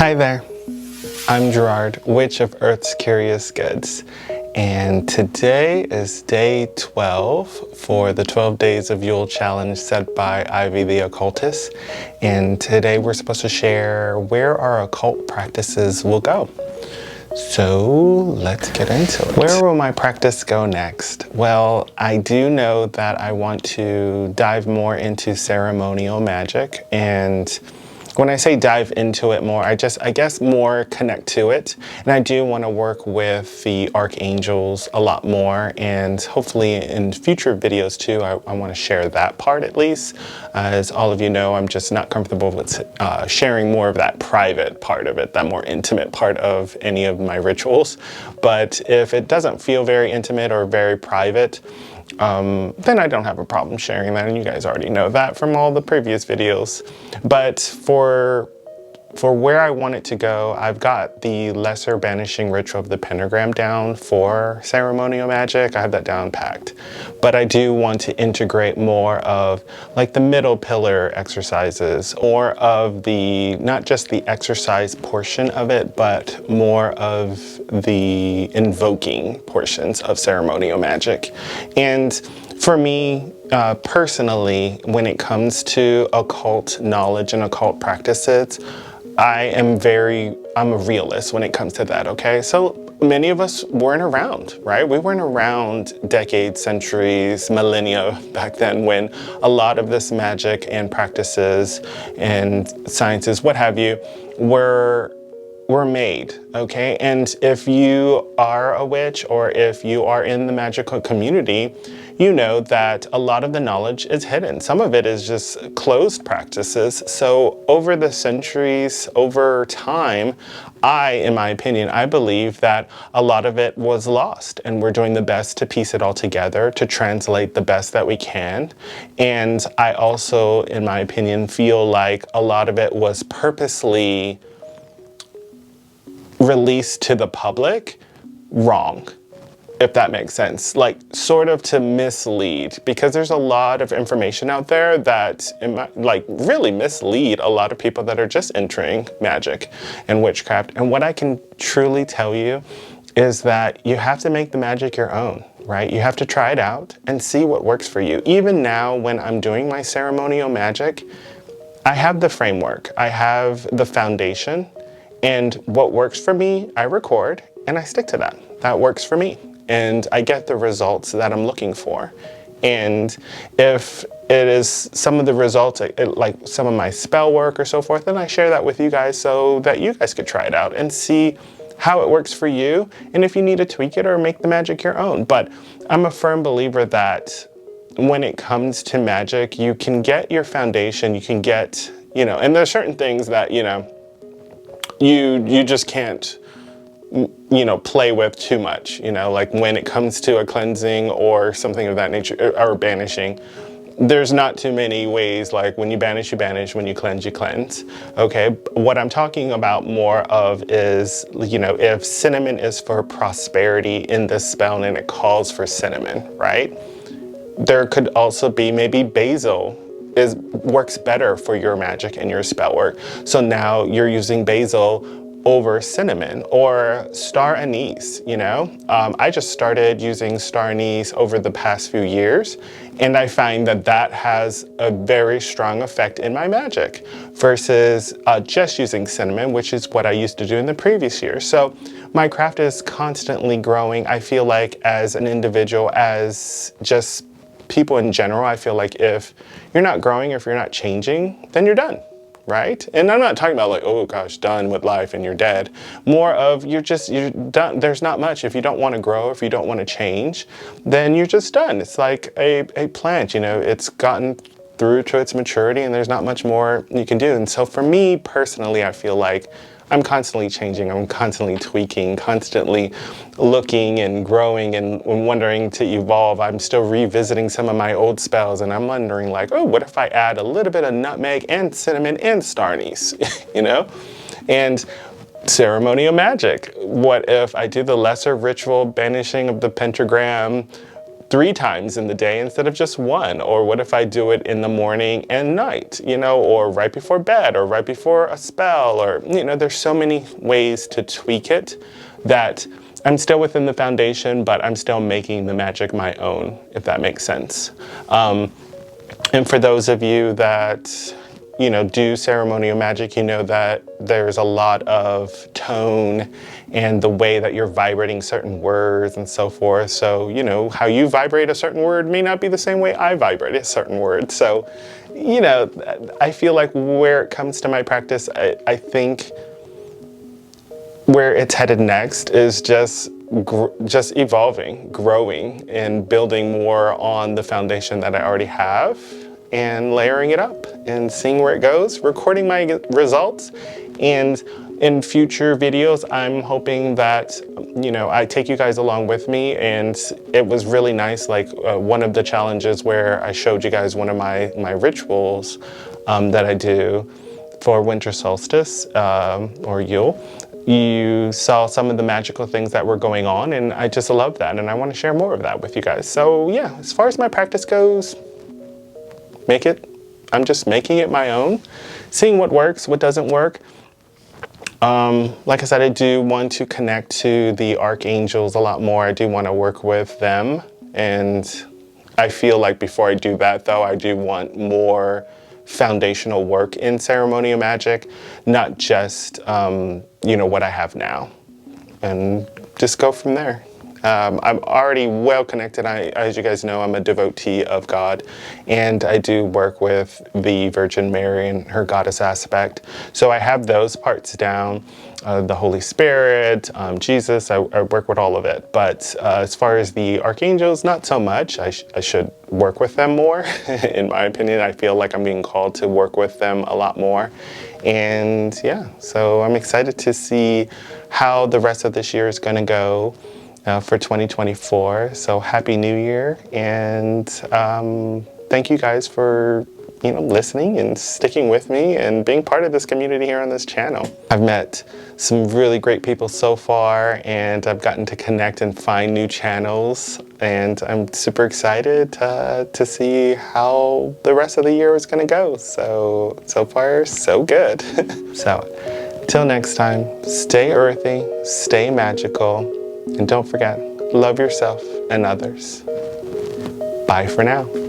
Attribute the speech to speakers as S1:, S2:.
S1: Hi there, I'm Gerard, Witch of Earth's Curious Goods, and today is day 12 for the 12 Days of Yule challenge set by Ivy the Occultist, and today we're supposed to share where our occult practices will go. So let's get into it. Where will my practice go next? Well, I do know that I want to dive more into ceremonial magic, and when I say dive into it more, I guess more connect to it. And I do want to work with the archangels a lot more, and hopefully in future videos too, I want to share that part at least. As all of you know, I'm just not comfortable with sharing more of that private part of it, that more intimate part of any of my rituals. But if it doesn't feel very intimate or very private, then I don't have a problem sharing that, and you guys already know that from all the previous videos. But for where I want it to go, I've got the lesser banishing ritual of the pentagram down for ceremonial magic. I have that down packed. But I do want to integrate more of like the middle pillar exercises, or of the, not just the exercise portion of it, but more of the invoking portions of ceremonial magic. And for me, personally, when it comes to occult knowledge and occult practices, I'm a realist when it comes to that, okay? So many of us weren't around, right? We weren't around decades, centuries, millennia back then when a lot of this magic and practices and sciences, what have you, were made, okay? And if you are a witch, or if you are in the magical community, you know that a lot of the knowledge is hidden. Some of it is just closed practices. So over the centuries, over time, in my opinion, I believe that a lot of it was lost, and we're doing the best to piece it all together, to translate the best that we can. And I also, in my opinion, feel like a lot of it was purposely released to the public wrong, if that makes sense, like sort of to mislead, because there's a lot of information out there that like really mislead a lot of people that are just entering magic and witchcraft. And what I can truly tell you is that you have to make the magic your own, right? You have to try it out and see what works for you. Even now, when I'm doing my ceremonial magic, I have the framework, I have the foundation, and what works for me, I record and I stick to that. That works for me, and I get the results that I'm looking for. And if it is some of the results, like some of my spell work or so forth, then I share that with you guys so that you guys could try it out and see how it works for you, and if you need to tweak it or make the magic your own. But I'm a firm believer that when it comes to magic, you can get your foundation, you can get, you know, and there's certain things that, you know, you just can't, you know, play with too much, you know, like when it comes to a cleansing or something of that nature, or banishing, there's not too many ways. Like when you banish, when you cleanse, okay? What I'm talking about more of is, you know, if cinnamon is for prosperity in this spell and it calls for cinnamon, right? There could also be maybe basil works better for your magic and your spell work. So now you're using basil over cinnamon, or star anise, you know? I just started using star anise over the past few years, and I find that that has a very strong effect in my magic versus just using cinnamon, which is what I used to do in the previous year. So my craft is constantly growing. I feel like as an individual, as just people in general, I feel like if you're not growing, if you're not changing, then you're done, right? And I'm not talking about like, oh gosh, done with life and you're dead. More of you're done. There's not much. If you don't want to grow, if you don't want to change, then you're just done. It's like a plant, you know, it's gotten through to its maturity and there's not much more you can do. And so for me personally, I feel like I'm constantly changing, I'm constantly tweaking, constantly looking and growing and wondering to evolve. I'm still revisiting some of my old spells, and I'm wondering like, oh, what if I add a little bit of nutmeg and cinnamon and star anise, you know? And ceremonial magic. What if I do the lesser ritual banishing of the pentagram 3 times in the day instead of just 1? Or what if I do it in the morning and night, you know, or right before bed, or right before a spell, or, you know, there's so many ways to tweak it that I'm still within the foundation, but I'm still making the magic my own, if that makes sense. And for those of you that, you know, do ceremonial magic, you know that there's a lot of tone and the way that you're vibrating certain words and so forth. So, you know, how you vibrate a certain word may not be the same way I vibrate a certain word. So, you know, I feel like where it comes to my practice, I think where it's headed next is just evolving, growing, and building more on the foundation that I already have, and layering it up and seeing where it goes, recording my results. And in future videos, I'm hoping that, you know, I take you guys along with me. And it was really nice, like one of the challenges where I showed you guys one of my rituals that I do for winter solstice or Yule. You saw some of the magical things that were going on, and I just love that, and I want to share more of that with you guys. So yeah, as far as my practice goes, I'm just making it my own, seeing what works, what doesn't work. Like I said, I do want to connect to the archangels a lot more. I do want to work with them, and I feel like before I do that, though, I do want more foundational work in ceremonial magic, not just, you know, what I have now, and just go from there. I'm already well connected. As you guys know, I'm a devotee of God, and I do work with the Virgin Mary and her goddess aspect. So I have those parts down, the Holy Spirit, Jesus, I work with all of it. But as far as the archangels, not so much. I should work with them more. In my opinion, I feel like I'm being called to work with them a lot more. And yeah, so I'm excited to see how the rest of this year is going to go. For 2024. So happy New Year, and thank you guys for, you know, listening and sticking with me and being part of this community here on this channel. I've met some really great people so far, and I've gotten to connect and find new channels, and I'm super excited to see how the rest of the year is going to go. So far, so good. So till next time, stay earthy, stay magical, and don't forget, love yourself and others. Bye for now.